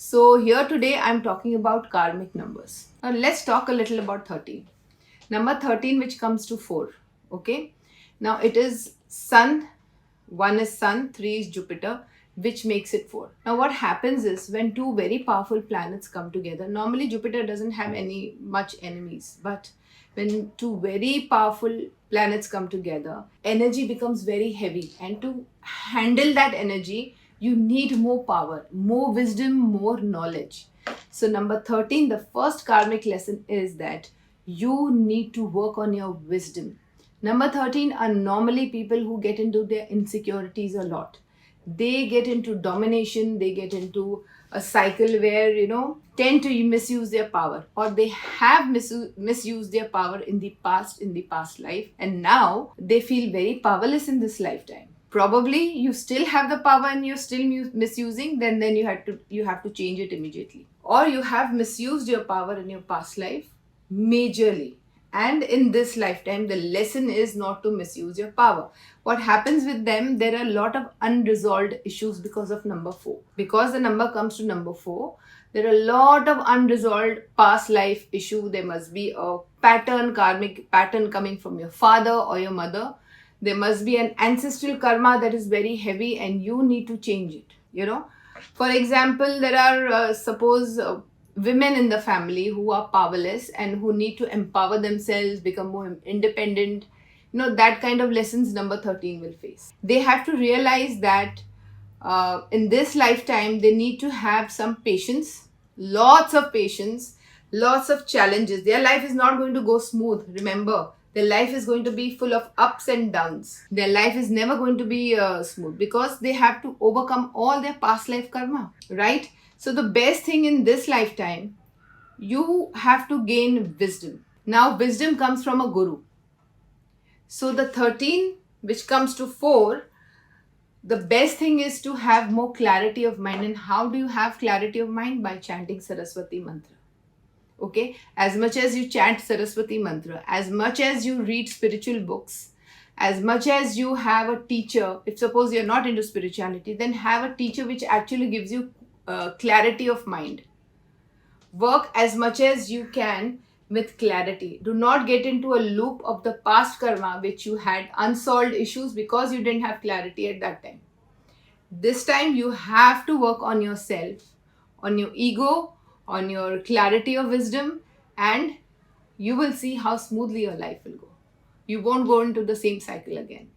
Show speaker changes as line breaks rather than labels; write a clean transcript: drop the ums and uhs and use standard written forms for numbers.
So here today I'm talking about karmic numbers. Now let's talk a little about 13. Number 13 which comes to 4. Okay. Now it is Sun. 1 is Sun, 3 is Jupiter, which makes it 4. Now what happens is when two very powerful planets come together, normally Jupiter doesn't have any much enemies, but when two very powerful planets come together, energy becomes very heavy, and to handle that energy you need more power, more wisdom, more knowledge. So number 13, the first karmic lesson is that you need to work on your wisdom. Number 13 are normally people who get into their insecurities a lot. They get into domination, they get into a cycle where, tend to misuse their power, or they have misused their power in the past life, and now they feel very powerless in this lifetime. Probably you still have the power and you're still misusing, then you have to change it immediately. Or you have misused your power in your past life majorly, and in this lifetime the lesson is not to misuse your power. What happens with them, there are a lot of unresolved issues because of number 4. Because the number comes to number 4, there are a lot of unresolved past life issue. There must be a karmic pattern coming from your father or your mother. There must be an ancestral karma that is very heavy and you need to change it. For example, there are suppose women in the family who are powerless and who need to empower themselves, become more independent. That kind of lessons number 13 will face. They have to realize that in this lifetime they need to have some patience, lots of patience, lots of challenges. Their life is not going to go smooth. Remember, their life is going to be full of ups and downs. Their life is never going to be smooth, because they have to overcome all their past life karma, right? So the best thing in this lifetime, you have to gain wisdom. Now wisdom comes from a guru. So the 13 which comes to 4, the best thing is to have more clarity of mind. And how do you have clarity of mind? By chanting Saraswati mantra. Okay, as much as you chant Saraswati mantra, as much as you read spiritual books, as much as you have a teacher, if suppose you're not into spirituality, then have a teacher which actually gives you clarity of mind. Work as much as you can with clarity. Do not get into a loop of the past karma which you had unsolved issues because you didn't have clarity at that time. This time you have to work on yourself, on your ego, on your clarity of wisdom, and you will see how smoothly your life will go. You won't go into the same cycle again.